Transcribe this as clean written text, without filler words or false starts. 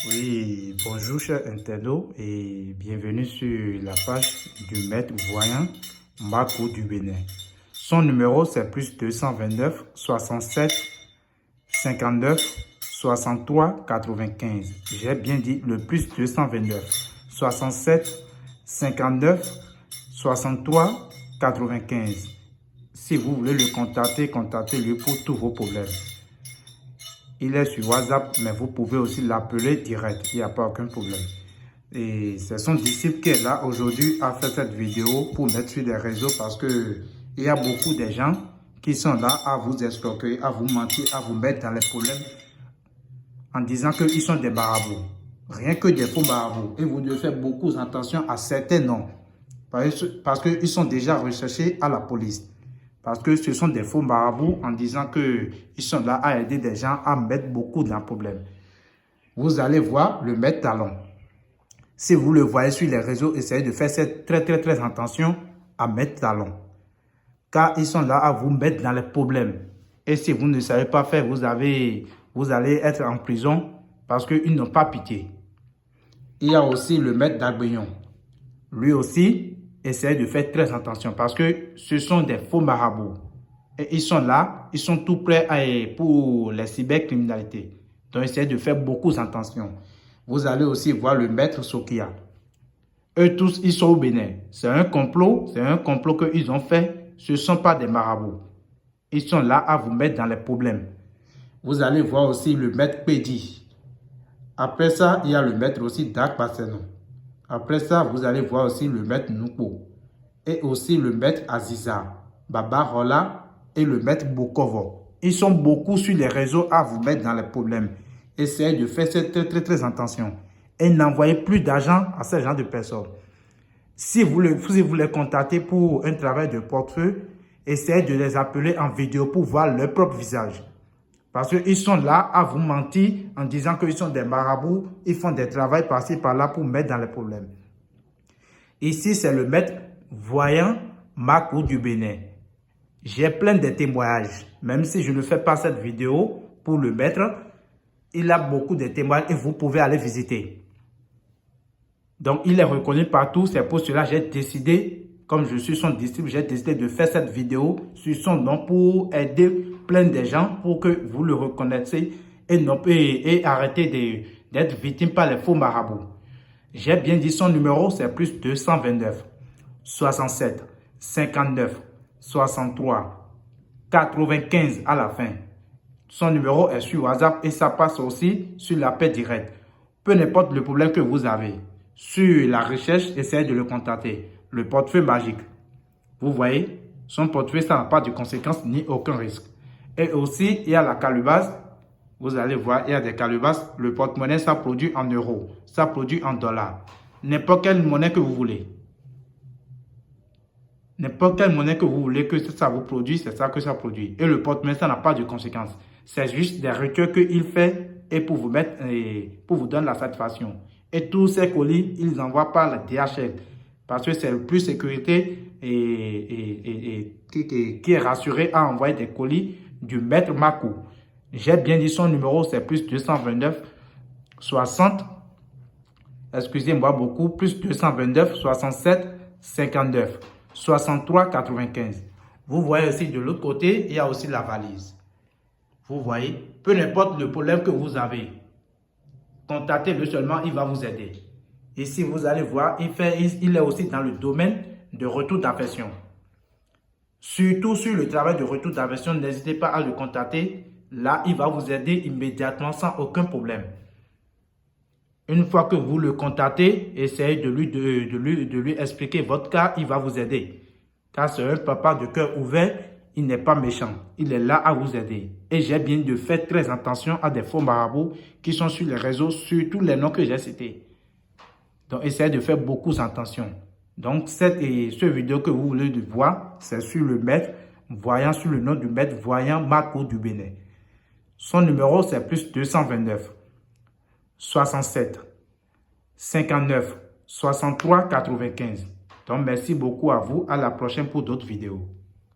Oui, bonjour chers internautes et bienvenue sur la page du maître voyant Makou du Bénin. Son numéro c'est plus 229 67 59 63 95. J'ai bien dit le plus 229 67 59 63 95. Si vous voulez le contacter, contactez-le pour tous vos problèmes. Il est sur WhatsApp, mais vous pouvez aussi l'appeler direct. Il n'y a pas aucun problème. Et c'est son disciple qui est là aujourd'hui à faire cette vidéo pour mettre sur les réseaux parce que il y a beaucoup de gens qui sont là à vous escroquer, à vous mentir, à vous mettre dans les problèmes en disant qu'ils sont des marabouts. Rien que des faux marabouts. Et vous devez faire beaucoup attention à certains noms. Parce qu'ils sont déjà recherchés à la police. Parce que ce sont des faux marabouts en disant qu'ils sont là à aider des gens à mettre beaucoup dans le problème. Vous allez voir le maître Talon. Si vous le voyez sur les réseaux, essayez de faire très attention à maître Talon. Car ils sont là à vous mettre dans les problèmes. Et si vous ne savez pas faire, vous allez être en prison parce qu'ils n'ont pas pitié. Il y a aussi le maître d'Agbeyon. Lui aussi, essayez de faire très attention parce que ce sont des faux marabouts. Et ils sont là, ils sont tout prêts pour les cybercriminalités. Donc, essayez de faire beaucoup attention. Vous allez aussi voir le maître Sokia. Eux tous, ils sont au Bénin. C'est un complot qu'ils ont fait. Ce ne sont pas des marabouts. Ils sont là à vous mettre dans les problèmes. Vous allez voir aussi le maître Pedi. Après ça, il y a le maître aussi Dak Basseno. Après ça, vous allez voir aussi le maître Nupo. Et aussi le maître Aziza, Baba Rola et le maître Bokovo. Ils sont beaucoup sur les réseaux à vous mettre dans les problèmes. Essayez de faire très attention. Et n'envoyez plus d'argent à ce genre de personnes. Si vous les contactez pour un travail de portefeuille, essayez de les appeler en vidéo pour voir leur propre visage. Parce qu'ils sont là à vous mentir en disant qu'ils sont des marabouts, ils font des travaux par-ci par-là pour mettre dans les problèmes. Ici, c'est le maître voyant Makou du Bénin. J'ai plein de témoignages. Même si je ne fais pas cette vidéo pour le maître, il a beaucoup de témoignages et vous pouvez aller visiter. Donc, il est reconnu partout. C'est pour cela que j'ai décidé, comme je suis son disciple, j'ai décidé de faire cette vidéo sur son nom pour aider plein de gens pour que vous le reconnaissiez et arrêter d'être victime par les faux marabouts. J'ai bien dit son numéro, c'est plus 229 67 59 63 95 à la fin. Son numéro est sur WhatsApp et ça passe aussi sur l'appel direct. Peu importe le problème que vous avez. Sur la recherche, essayez de le contacter. Le portefeuille magique. Vous voyez, son portefeuille, ça n'a pas de conséquences ni aucun risque. Et aussi, il y a la calebasse. Vous allez voir, il y a des calebasses. Le porte-monnaie, ça produit en euros. Ça produit en dollars. N'importe quelle monnaie que vous voulez. N'importe quelle monnaie que vous voulez que ça vous produise, c'est ça que ça produit. Et le porte-monnaie, ça n'a pas de conséquences. C'est juste des recueils qu'il fait et pour vous mettre, pour vous donner la satisfaction. Et tous ces colis, ils envoient par la DHL. Parce que c'est le plus sécurité qui est rassuré à envoyer des colis du maître Makou. J'ai bien dit son numéro, c'est plus 229 60, excusez-moi beaucoup, plus 229 67 59 63 95. Vous voyez aussi de l'autre côté, il y a aussi la valise. Vous voyez, peu importe le problème que vous avez, contactez-le seulement, il va vous aider. Ici, vous allez voir, il est aussi dans le domaine de retour d'affection. Surtout sur le travail de retour d'affection, n'hésitez pas à le contacter. Là, il va vous aider immédiatement sans aucun problème. Une fois que vous le contactez, essayez de lui expliquer votre cas, il va vous aider. Car c'est un papa de cœur ouvert, il n'est pas méchant. Il est là à vous aider. Et j'ai bien de faire très attention à des faux marabouts qui sont sur les réseaux, surtout les noms que j'ai cités. Donc, essayez de faire beaucoup attention. Donc, cette vidéo que vous voulez voir, c'est sur le maître voyant, sur le nom du maître voyant Makou du Bénin. Son numéro, c'est plus 229 67 59 63 95. Donc, merci beaucoup à vous. À la prochaine pour d'autres vidéos.